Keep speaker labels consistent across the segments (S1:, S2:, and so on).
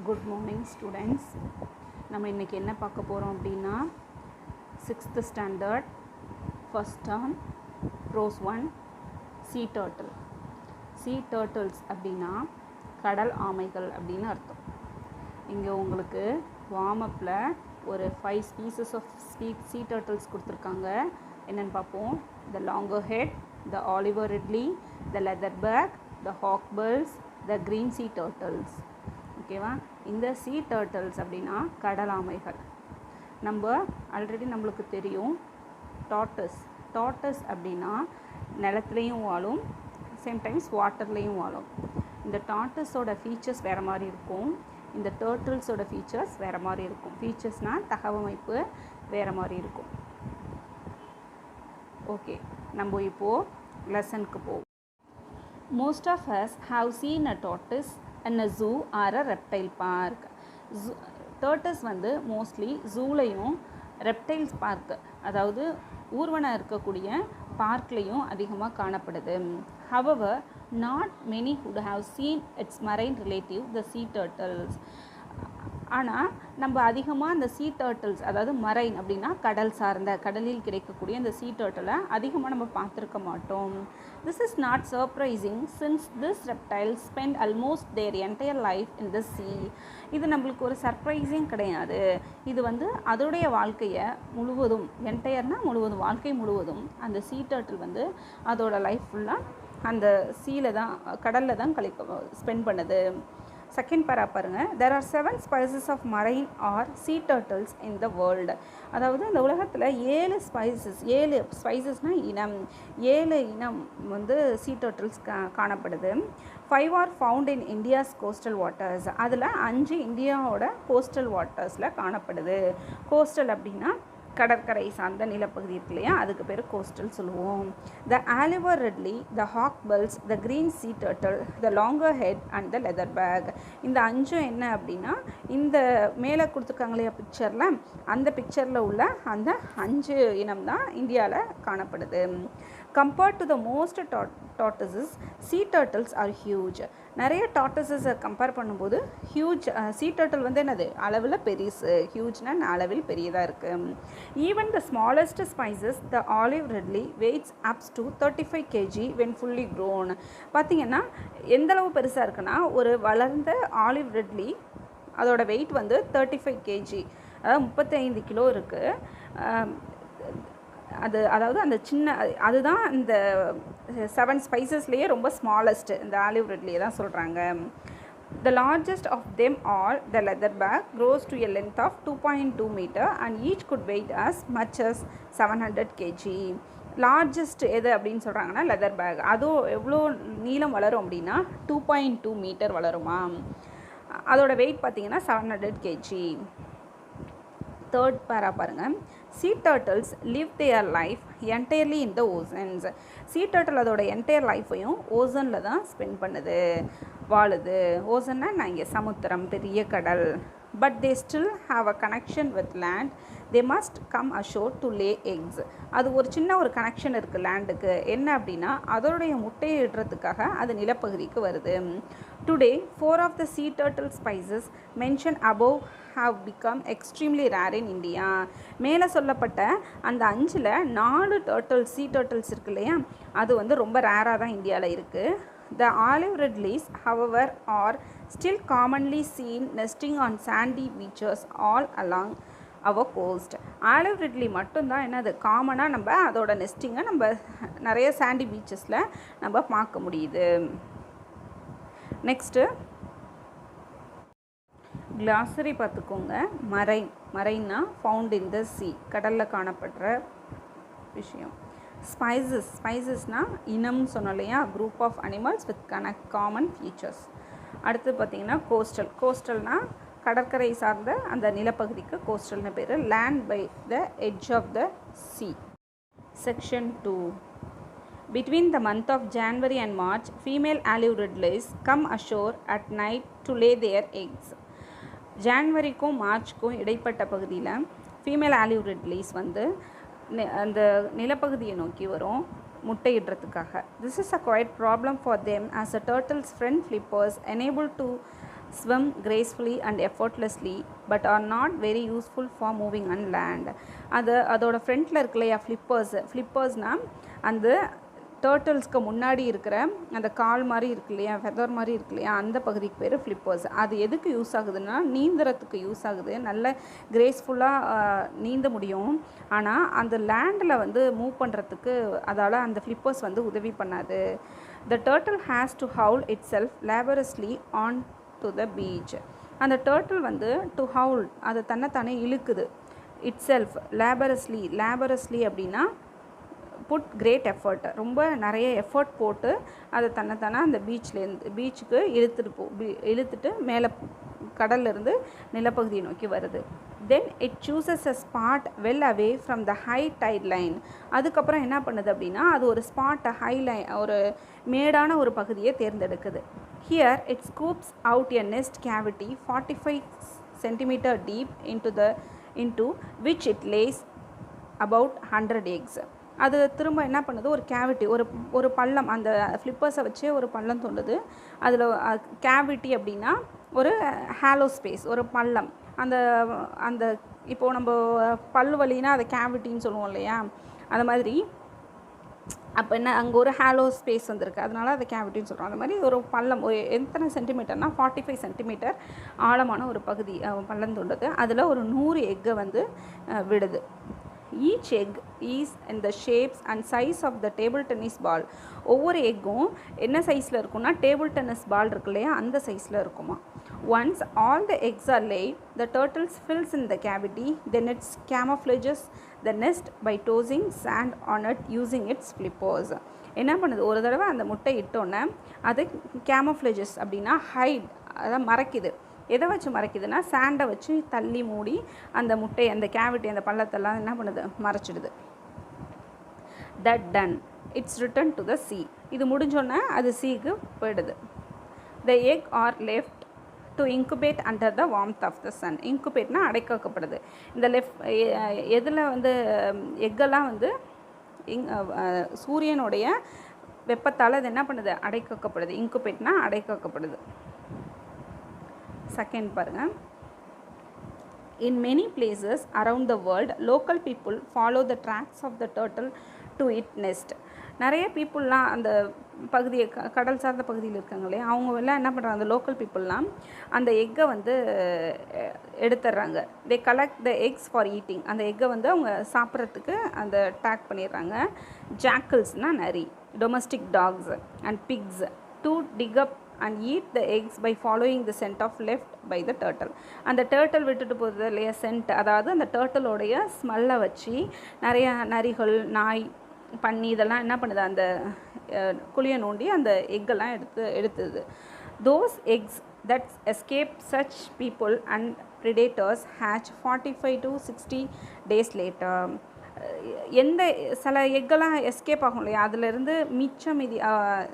S1: Good morning students. நம்ம இன்றைக்கி என்ன பார்க்க போகிறோம் அப்படின்னா 6th standard first term prose 1 sea turtle. Sea turtles அப்படின்னா கடல் ஆமைகள் அப்படின்னு அர்த்தம். இங்கே உங்களுக்கு வார்மப்பில் ஒரு 5 ஸ்பீசஸ் ஆஃப் சீ டர்ட்டில்ஸ் கொடுத்துருக்காங்க. என்னென்னு பார்ப்போம். The loggerhead, the olive ridley, the leatherback, the hawksbill, the green sea turtles. ஓகேவா? இந்த சீ டர்ட்டில்ஸ் அப்படின்னா கடல் ஆமைகள். நம்ம ஆல்ரெடி நம்மளுக்கு தெரியும் டார்டஸ் அப்படின்னா நிலத்துலேயும் வாழும், சேம் டைம்ஸ் வாட்டர்லேயும் வாழும். இந்த டார்டஸோட ஃபீச்சர்ஸ் வேறு மாதிரி இருக்கும், இந்த டர்ட்டில்ஸோட ஃபீச்சர்ஸ் வேறு மாதிரி இருக்கும். ஃபீச்சர்ஸ்னால் தகவமைப்பு வேறு மாதிரி இருக்கும். ஓகே, நம்ம இப்போது லெசனுக்கு போவோம். Most of us have seen a tortoise in a zoo or a reptile park. Tortoise வந்து மோஸ்ட்லி ஜூலையும் ரெப்டைல்ஸ் பார்க், அதாவது ஊர்வனம் இருக்கக்கூடிய பார்க்லேயும் அதிகமாக காணப்படுது. However, not many would have seen its marine relative, the sea turtles. ஆனால் நம்ம அதிகமாக அந்த சீ டர்ட்டில்ஸ், அதாவது மரைன் அப்படின்னா கடல் சார்ந்த, கடலில் கிடைக்கக்கூடிய அந்த சீ டர்ட்டிலை அதிகமாக நம்ம பார்த்துருக்க மாட்டோம். This is not surprising since this reptiles spend almost their entire life in the sea. இது நம்மளுக்கு ஒரு சர்ப்ரைஸிங் கிடையாது. இது வந்து அதோடைய வாழ்க்கையை முழுவதும், என்டையர்னால் முழுவதும், வாழ்க்கை முழுவதும் அந்த சீ டர்ட்டில் வந்து அதோட லைஃப் ஃபுல்லாக அந்த சீல தான், கடலில் தான் ஸ்பெண்ட் பண்ணுது. செகண்ட் பேரா பாருங்கள். There are 7 species of marine or sea turtles in the world. அதாவது இந்த உலகத்தில் 7 ஸ்பைசஸ்னால் இனம், 7 இனம் வந்து சீ டர்ட்டில்ஸ் காணப்படுது. 5 are found in India's coastal waters. அதில் 5 இந்தியாவோட கோஸ்டல் வாட்டர்ஸில் காணப்படுது. கோஸ்டல் அப்படின்னா கடற்கரை சார்ந்த நிலப்பகுதி இருக்கு இல்லையா, அதுக்கு பேர் கோஸ்டல் சொல்லுவோம். The olive ridley, the hawksbill, the green sea turtle, the loggerhead and the leatherback. இந்த 5 என்ன அப்படின்னா இந்த மேலே கொடுத்துருக்காங்க இல்லையா பிக்சரில், அந்த பிக்சரில் உள்ள அந்த 5 இனம் தான் இந்தியாவில் காணப்படுது. Compared to the most tortoises, sea turtles are huge. நிறைய டார்டஸஸை கம்பேர் பண்ணும்போது ஹியூஜ் சீ டர்ட்டில் வந்து என்னது, அளவில் பெருசு. ஹியூஜ்னால் அளவில் பெரியதாக இருக்குது. Even the smallest spices, the olive ridley, weights ups to 35 kg when fully grown. பார்த்திங்கன்னா எந்தளவு பெருசாக இருக்குன்னா, ஒரு வளர்ந்த ஆலிவ் ரிட்லி அதோட வெயிட் வந்து 35 kg, அதாவது 35 கிலோ இருக்குது. அதாவது அந்த சின்ன, அதுதான் இந்த 7 ஸ்பைசஸ்லேயே ரொம்ப ஸ்மாலஸ்ட், இந்த ஆலிவ் ரிட்லியை தான் சொல்கிறாங்க. The largest of them all, the leatherback, grows to a length of 2.2 meter and each could weigh as much as 700 kg. Largest எது அப்படின்னு சொல்கிறாங்கன்னா லெதர் பேக். அதுவும் எவ்வளோ நீளம் வளரும் அப்படின்னா 2.2 மீட்டர் வளருமா. அதோட வெயிட் பார்த்திங்கன்னா 700 kg. தேர்ட் பேரா பாருங்கள். Sea turtles live their life entirely in the oceans. Sea turtle அதோட என்டையர் லைஃப்பையும் ஓசனில் தான் ஸ்பெண்ட் பண்ணுது, வாழுது. ஓசன்னா நான் இங்கே சமுத்திரம், பெரிய கடல். But they still have a connection with land. They must come ashore to Leh X. அது ஒரு சின்ன ஒரு கனெக்ஷன் இருக்குது லேண்டுக்கு. என்ன அப்படின்னா அதோடைய முட்டையை இடுறதுக்காக அது நிலப்பகுதிக்கு வருது. Today 4 of the sea turtle species mentioned above have become extremely rare in India. மேலே சொல்லப்பட்ட அந்த 5ல் 4 சீ டர்ட்டில்ஸ் இருக்கு இல்லையா, அது வந்து ரொம்ப ரேராக தான் இந்தியாவில் இருக்குது. The olive ridleys, however, are still commonly seen nesting on sandy beaches all along our coast. Olive ridley மட்டும்தான் என்னது காமனாக நம்ம அதோட நெஸ்டிங்கை நம்ம நிறைய சாண்டி பீச்சஸில் நம்ம பார்க்க முடியுது. நெக்ஸ்ட்டு கிளாசரி பார்த்துக்கோங்க. மரைன்னா ஃபவுண்ட் இன் த சீ, கடலில் காணப்படுற விஷயம். ஸ்பைசஸ்னால் இனம்னு சொன்னோம் இல்லையா, group of animals with common features. அடுத்து பார்த்திங்கன்னா கோஸ்டல்னால் கடற்கரை சார்ந்த அந்த நிலப்பகுதிக்கு கோஸ்டல்னு பேர். Land by the edge of the sea. Section 2. Between the month of January and March, female olive ridleys come ashore at night to lay their eggs. ஜான்வரிக்கும் மார்ச்க்கும் இடைப்பட்ட பகுதியில் ஃபீமேல் ஆலிவ் ரிட்லீஸ் வந்து அந்த நிலப்பகுதியை நோக்கி வரும் முட்டையிடுறதுக்காக. This is a quite problem for them as a turtle's front flippers enable to swim gracefully and effortlessly but are not very useful for moving on land. அதோட ஃப்ரண்ட்டில் இருக்கு இல்லையா ஃப்ளிப்பர்ஸ்னால் அந்த டேர்ட்டில்ஸ்க்கு முன்னாடி இருக்கிற அந்த கால் மாதிரி இருக்கு இல்லையா, ஃபெதர் மாதிரி இருக்கு இல்லையா, அந்த பகுதிக்கு பேர் ஃப்ளிப்பர்ஸ். அது எதுக்கு யூஸ் ஆகுதுன்னா நீந்துறதுக்கு யூஸ் ஆகுது. நல்ல கிரேஸ்ஃபுல்லாக நீந்த முடியும். ஆனால் அந்த லேண்டில் வந்து மூவ் பண்ணுறதுக்கு அதால் அந்த ஃப்ளிப்பர்ஸ் வந்து உதவி பண்ணாது. The turtle has to howl itself laboriously on to the beach. அந்த டேர்ட்டில் வந்து டு ஹவுல் அது தன்னைத்தானே இழுக்குது. itself laboriously அப்படின்னா புட் கிரேட் எஃபர்ட், ரொம்ப நிறைய எஃபர்ட் போட்டு அதை தன்னைத்தானே அந்த பீச்சுக்கு இழுத்துட்டு மேலே கடல்லிருந்து நிலப்பகுதியை நோக்கி வருது. Then it சூசஸ் a spot well away from the high tight line. அதுக்கப்புறம் என்ன பண்ணுது அப்படின்னா அது ஒரு ஸ்பாட்டை ஒரு மேடான ஒரு பகுதியை தேர்ந்தெடுக்குது. Here it scoops out a nest cavity 45 centimeter deep into which it lays about 100 eggs. அது திரும்ப என்ன பண்ணுது, ஒரு கேவிட்டி ஒரு பள்ளம், அந்த ஃப்ளிப்பர்ஸை வச்சே ஒரு பள்ளம் தோண்டுது. அதில் கேவிட்டி அப்படின்னா ஒரு ஹாலோ ஸ்பேஸ், ஒரு பள்ளம். அந்த இப்போது நம்ம பல்லு வலினா அதை கேவிட்டின்னு சொல்லுவோம் இல்லையா, அந்த மாதிரி அப்போ என்ன அங்கே ஒரு ஹாலோ ஸ்பேஸ் வந்திருக்கு, அதனால அதை கேவிட்டின்னு சொல்கிறோம். அந்த மாதிரி ஒரு பள்ளம் ஒரு எத்தனை சென்டிமீட்டர்னால் 45 centimeter ஆழமான ஒரு பகுதி பள்ளம் தோண்டுது. அதில் ஒரு 100 எக்கை வந்து விடுது. Each egg is in the shapes and size of the table tennis ball. ஒவ்வொரு எக்கும் என்ன சைஸில் இருக்கும்னா டேபிள் டென்னிஸ் பால் இருக்கு இல்லையா, அந்த சைஸில் இருக்குமா. Once all the eggs are laid, the turtle fills in the cavity, then it camouflages the nest by tossing sand on it using its flippers. என்ன பண்ணுது, ஒரு தடவை அந்த முட்டை இட்டோன்னே அது camouflages அப்படின்னா ஹைட், அதான் மறைக்குது. எதை வச்சு மறைக்குதுன்னா சாண்டை வச்சு தள்ளி மூடி அந்த முட்டை அந்த கேவிட்டி அந்த பள்ளத்தெல்லாம் என்ன பண்ணுது, மறைச்சிடுது. That done its return to the sea. இது முடிஞ்சோன்னே அது சீக்கு போயிடுது. The egg are left to incubate under the warmth of the sun. இன்குபேட்னா அடைக்கப்படுது. இந்த எதில் வந்து எக்கெல்லாம் வந்து சூரியனுடைய வெப்பத்தால் அது என்ன பண்ணுது, அடைக்கப்படுது. இன்குபேட்னா அடைக்கப்படுது. செகண்ட் பாருங்கள். In many places around the world, local people follow the tracks of the turtle to its nest. நிறைய பீப்புளெலாம் அந்த பகுதியை கடல் சார்ந்த பகுதியில் இருக்காங்களே அவங்க எல்லாம் என்ன பண்ணுறாங்க, அந்த லோக்கல் பீப்புளெலாம் அந்த எக்கை வந்து எடுத்துடுறாங்க. They collect the eggs for eating. அந்த எக்கை வந்து அவங்க சாப்பிட்றதுக்கு அந்த டேக் பண்ணிடுறாங்க. ஜாக்கல்ஸ்னால் நரி, domestic dogs and pigs to dig up and eat the eggs by following the scent of left by the turtle. அந்த டேர்ட்டில் விட்டுட்டு போகிறது இல்லையா சென்ட், அதாவது அந்த டேர்ட்டிலோடைய ஸ்மெல்லை வச்சு நிறைய நரிகள், நாய், பன்னி இதெல்லாம் என்ன பண்ணுது, அந்த குழியை நோண்டி அந்த எக்கெல்லாம் எடுத்துது. Those eggs that escape such people and predators hatch 45 to 60 days later. எந்த சில எக்கெல்லாம் எஸ்கேப் ஆகும் இல்லையா, அதிலிருந்து மிச்சம் மீதி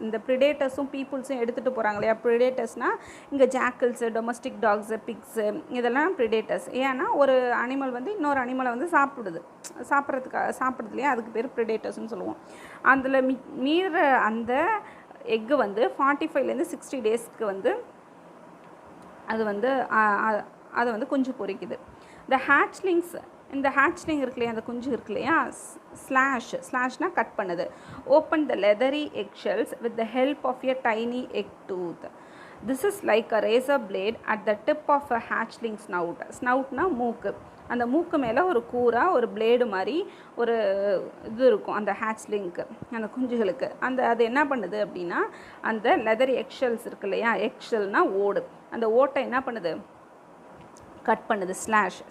S1: இந்த ப்ரிடேட்டர்ஸும் பீப்புள்ஸும் எடுத்துகிட்டு போகிறாங்க இல்லையா. ப்ரிடேட்டர்ஸ்னால் இங்கே ஜாக்கல்ஸு, டொமஸ்டிக் டாக்ஸு, பிக்ஸு இதெல்லாம் ப்ரிடேட்டர்ஸ். ஏன்னா ஒரு அனிமல் வந்து இன்னொரு அனிமலை வந்து சாப்பிட்றது இல்லையா, அதுக்கு பேர் ப்ரிடேட்டர்ஸ்னு சொல்லுவோம். அதில் மீற அந்த எக்கு வந்து 45லேருந்து 60 daysக்கு வந்து அது வந்து அதை வந்து குஞ்சு பொரிக்குது. இந்த ஹேட்ச்லிங்ஸ், இந்த ஹேட்ச்லிங் இருக்கு இல்லையா, அந்த குஞ்சு இருக்கு இல்லையா, ஸ்லாஷ்னா கட் பண்ணுது. Open the leathery egg shells with the help of a tiny egg tooth. This is like a razor blade at the tip of a hatchling snout. ஸ்னவுட்னா மூக்கு, அந்த மூக்கு மேலே ஒரு கூராக ஒரு பிளேடு மாதிரி ஒரு இது இருக்கும் அந்த ஹேட்ச்லிங்க்கு, அந்த குஞ்சுகளுக்கு. அது என்ன பண்ணுது அப்படின்னா அந்த லெதரி எக்ஷெல்ஸ் இருக்கு இல்லையா, எக்ஷெல்னால் ஓடு, அந்த ஓட்டை என்ன பண்ணுது, கட் பண்ணுது.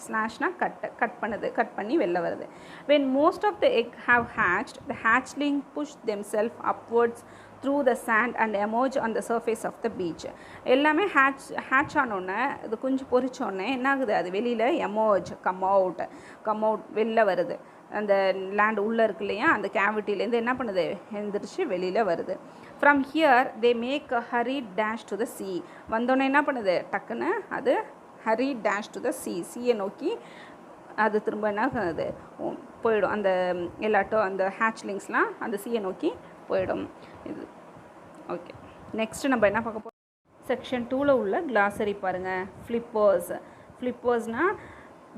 S1: ஸ்லாஷ்னா கட் பண்ணி வெளில வருது. when most of the egg have hatched, the hatchling push themselves upwards through the sand and emerge on the surface of the beach. எல்லாமே ஹேட்ச் ஆனோடனே இது குஞ்சு பொரிச்சோடனே என்ன ஆகுது, அது வெளியில் எமர்ஜ், கம் அவுட் வெளில வருது. அந்த லேண்ட் உள்ளே இருக்கு இல்லையா, அந்த கேவிட்டிலேருந்து என்ன பண்ணுது, எழுந்திரிச்சு வெளியில் வருது. From here they make a hurried dash to the sea. வந்தோடனே என்ன பண்ணுது, டக்குன்னு அது ஹரி டேஷ் டு த சீயை நோக்கி அது திரும்ப என்ன அது போயிடும். அந்த அந்த ஹேட்ச்லிங்ஸ்லாம் அந்த சீயை நோக்கி போயிடும். இது ஓகே. நெக்ஸ்ட்டு நம்ம என்ன பார்க்க போகிறோம், செக்ஷன் 2ல் உள்ள glossary பாருங்கள். ஃப்ளிப்பர்ஸ்னால்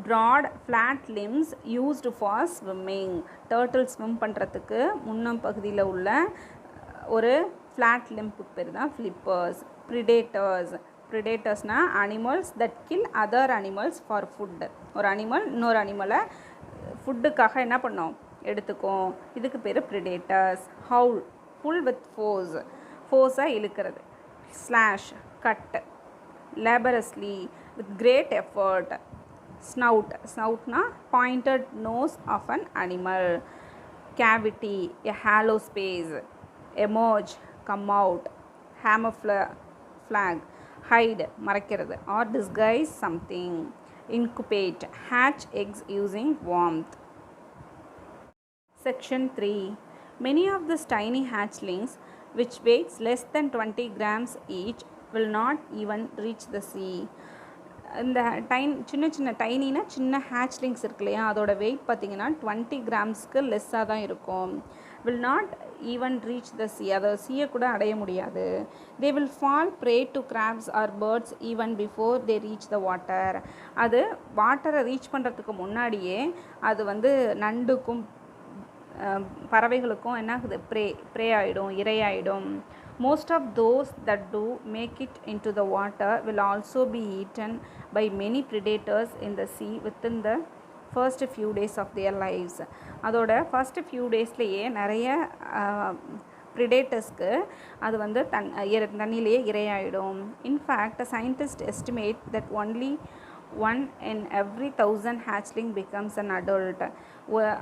S1: broad flat limbs used for swimming. Turtle swim பண்ணுறதுக்கு முன்னம் பகுதியில் உள்ள ஒரு ஃப்ளாட் லிம்புக்கு பேர் தான் ஃப்ளிப்பர்ஸ். ப்ரிடேட்டர்ஸ்னால் animals that kill other animals for food. ஒரு அனிமல் இன்னொரு அனிமலை ஃபுட்டுக்காக என்ன பண்ணோம், எடுத்துக்கும். இதுக்கு பேர் ப்ரிடேட்டர்ஸ். ஹவுல் புல் வித் ஃபோர்ஸாக இழுக்கிறது. Slash cut. Laboriously with great effort. ஸ்னவுட்னா pointed nose of an animal. Cavity a hollow space. Emerge come out. camouflage hide மறைக்கிறது. Or disguise something. incubate hatch eggs using warmth. Section 3. Many of these tiny hatchlings, which weighs less than 20 grams each, will not even reach the sea. இந்த சின்ன டைனினா சின்ன hatchlings இருக்கு இல்லையா, அதோட wait பார்த்திங்கன்னா 20 கிராம்ஸ்க்கு லெஸ்ஸாக தான் இருக்கும். Will not even reach the sea. அதை சீயை கூட அடைய முடியாது. They will fall prey to crabs or birds even before they reach the water. அது வாட்டரை ரீச் பண்ணுறதுக்கு முன்னாடியே அது வந்து நண்டுக்கும் பறவைகளுக்கும் என்ன ஆகுது, ப்ரே ஆகிடும், இரையாயிடும். Most of those that do make it into the water will also be eaten by many predators in the sea within the first few days of their lives. அதோட ஃபர்ஸ்ட் ஃபியூ டேஸ்லேயே நிறைய ப்ரிடேட்டர்ஸ்க்கு அது வந்து தண்ணியிலேயே இரையாயிடும். In fact scientist estimate that only 1 in every 1000 hatchling becomes an adult.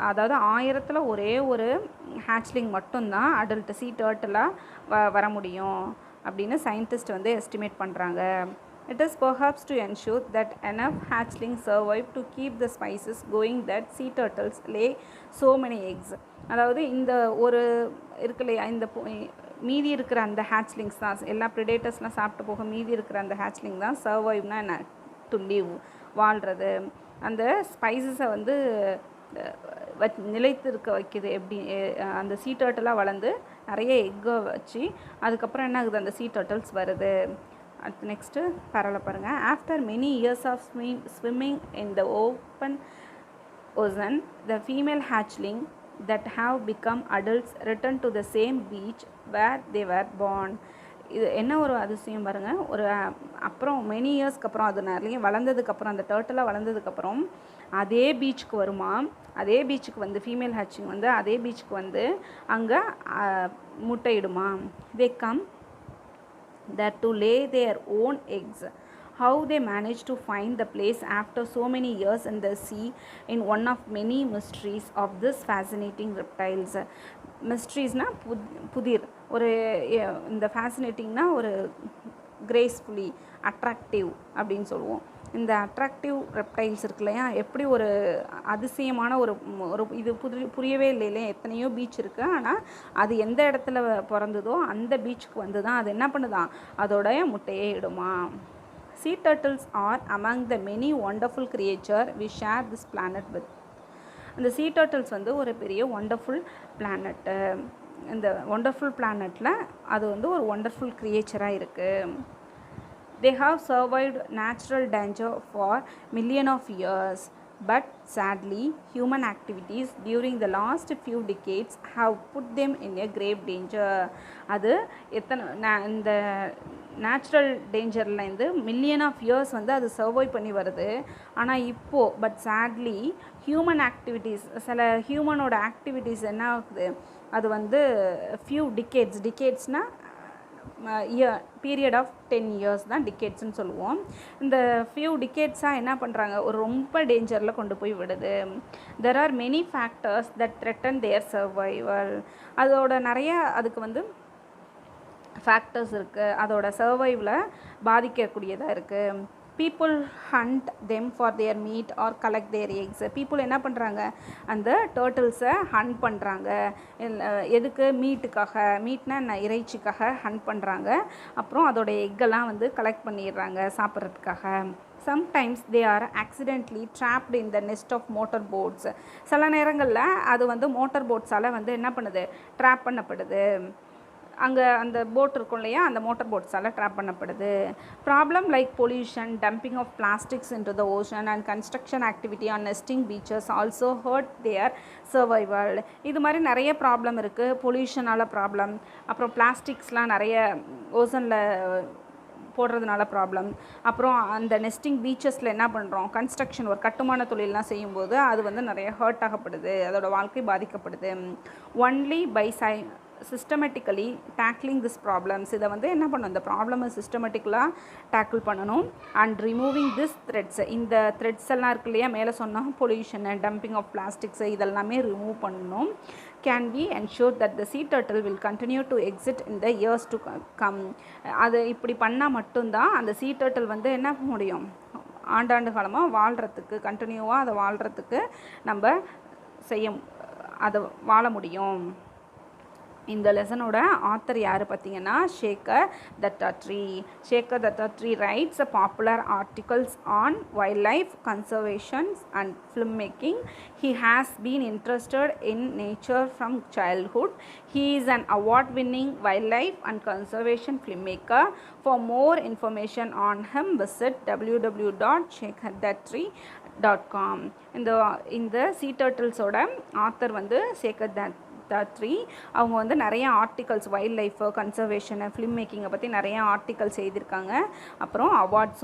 S1: அதாவது 1000ல் ஒரே ஒரு ஹேச்லிங் மட்டும்தான் அடல்ட் சீ டர்ட்டிலாக வர முடியும் அப்படின்னு சயின்டிஸ்ட் வந்து எஸ்டிமேட் பண்ணுறாங்க. It is perhaps to ensure that enough hatchlings survive to keep the species going that sea turtles lay so many eggs. அதாவது இந்த ஒரு இருக்குல்லையா, இந்த மீதி இருக்கிற அந்த ஹேச்லிங்ஸ் தான், எல்லா ப்ரிடேட்டர்ஸ்லாம் சாப்பிட்டு போக மீதி இருக்கிற அந்த ஹேச்லிங் தான் சர்வைவ்னா என்ன, டு லிவ், வாழ்கிறது. அந்த ஸ்பைசஸை வந்து நிலைத்து இருக்க வைக்கிது. எப்படி அந்த சீ டர்ட்டலாக வளர்ந்து நிறைய எக்கை வச்சு அதுக்கப்புறம் என்ன ஆகுது, அந்த சீ டர்ட்டல்ஸ் வருது. அடுத்து நெக்ஸ்ட்டு பரவலை பாருங்கள். After many years of swimming in the open ocean, the female hatchling that have become adults return to the same beach where they were born. இது என்ன ஒரு அதிசயம் பாருங்கள். ஒரு அப்புறம் மெனி இயர்ஸ்க்கு அப்புறம் அது நிறைய வளர்ந்ததுக்கப்புறம், அந்த டர்ட்டலாக வளர்ந்ததுக்கப்புறம் அதே பீச்சுக்கு வருமா, அதே பீச்சுக்கு வந்து ஃபீமேல் ஹேட்சிங் வந்து அதே பீச்சுக்கு வந்து அங்கே முட்டையிடுமா. they come there to lay their own eggs. How they manage to find the place after so many years in the sea in one of many mysteries of this fascinating reptiles. மிஸ்ட்ரீஸ்னால் புதிர். ஒரு இந்த ஃபேசினேட்டிங்னா ஒரு gracefully attractive அப்படின்னு சொல்லுவோம். இந்த attractive reptiles இருக்கு இல்லையா, எப்படி ஒரு அதிசயமான ஒரு இது புரியவே இல்லையே. எத்தனையோ பீச் இருக்குது, ஆனால் அது எந்த இடத்துல பிறந்ததோ அந்த பீச்சுக்கு வந்து தான் அது என்ன பண்ணுதான், அதோடைய முட்டையே இடுமா. Sea turtles are among the many wonderful creatures we share this planet with. அந்த sea turtles வந்து ஒரு பெரிய ஒண்டர்ஃபுல் பிளானட்டு. இந்த ஒண்டர்ஃபுல் பிளானட்டில் அது வந்து ஒரு ஒண்டர்ஃபுல் கிரியேச்சராக இருக்குது. They have survived natural danger for millions of years, but sadly human activities during the last few decades have put them in a grave danger. அது இந்த நேச்சுரல் டேஞ்சர்லேருந்து மில்லியன் ஆஃப் இயர்ஸ் வந்து அது சர்வை பண்ணி வருது. ஆனால் இப்போது பட் சேட்லி ஹியூமன் ஆக்டிவிட்டீஸ், சில ஹியூமனோட activities என்ன ஆகுது, அது வந்து ஃபியூ டிகேட்ஸ்னால் பீரியட் ஆஃப் 10 இயர்ஸ் தான் டிகேட்ஸ்ன்னு சொல்லுவோம். இந்த ஃபியூ டிகேட்ஸாக என்ன பண்ணுறாங்க, ஒரு ரொம்ப டேஞ்சரில் கொண்டு போய் விடுது. There are many factors that threaten there survival. அதோட நிறைய அதுக்கு வந்து ஃபேக்டர்ஸ் இருக்குது, அதோட சர்வைவில் பாதிக்கக்கூடியதாக இருக்குது. People hunt them for their meat or collect their eggs. People என்ன பண்ணுறாங்க, அந்த டர்ட்டில்ஸை ஹண்ட் பண்ணுறாங்க. எதுக்கு, மீட்னா என்ன, இறைச்சிக்காக ஹண்ட் பண்ணுறாங்க. அப்புறம் அதோடைய எக்கெல்லாம் வந்து கலெக்ட் பண்ணிடுறாங்க சாப்பிட்றதுக்காக. Sometimes they are accidentally trapped in the நெஸ்ட் ஆஃப் மோட்டர் போட்ஸ். சில நேரங்களில் அது வந்து மோட்டர் போட்ஸால் வந்து என்ன பண்ணுது, ட்ராப் பண்ணப்படுது. அங்கே அந்த போட் இருக்கும் இல்லையா, அந்த மோட்டர் போட்ஸால் ட்ராப் பண்ணப்படுது. Problem like pollution, dumping of plastics into the ocean and construction activity on nesting beaches also hurt their survival. இது மாதிரி நிறைய ப்ராப்ளம் இருக்குது. பொல்யூஷனால் ப்ராப்ளம், அப்புறம் பிளாஸ்டிக்ஸ்லாம் நிறைய ஓசனில் போடுறதுனால ப்ராப்ளம், அப்புறம் அந்த நெஸ்டிங் பீச்சஸில் என்ன பண்ணுறோம், கன்ஸ்ட்ரக்ஷன் ஒரு கட்டுமான தொழிலெலாம் செய்யும்போது அது வந்து நிறைய ஹர்ட் ஆகப்படுது, அதோட வாழ்க்கை பாதிக்கப்படுது. Only by systematically tackling this problems, இதை வந்து என்ன பண்ணணும், இந்த ப்ராப்ளமை சிஸ்டமேட்டிக்கலாக டேக்கிள் பண்ணணும். அண்ட் ரிமூவிங் திஸ் த்ரெட்ஸ், இந்த த்ரெட்ஸ் எல்லாம் இருக்கு இல்லையா, மேலே சொன்னால் பொல்யூஷனு, டம்பிங் ஆஃப் பிளாஸ்டிக்ஸு, இதெல்லாமே ரிமூவ் பண்ணணும். Can we ensure that the sea turtle will continue to exist in the years to come. அது இப்படி பண்ணால் மட்டும்தான் அந்த sea turtle வந்து என்ன முடியும், ஆண்டாண்டு காலமாக வாழ்கிறதுக்கு, கண்டினியூவாக அதை வாழ்கிறதுக்கு நம்ம அதை வாழ முடியும். இந்த லெசனோட ஆத்தர் யார் பார்த்தீங்கன்னா Shekar Dattatri. Shekar Dattatri writes popular articles on wildlife conservation and film making. He has been interested in nature from childhood. He is an award-winning wildlife and conservation filmmaker. For more information on him, visit www.shekhardatri.com. இந்த sea turtles-ஓட author வந்து ஷேகர் தத்தாத்ரி. அவங்க வந்து நிறைய articles wild life கன்சர்வேஷனை, film மேக்கிங்கை பற்றி நிறைய articles எழுதியிருக்காங்க. அப்புறம் அவார்ட்ஸும்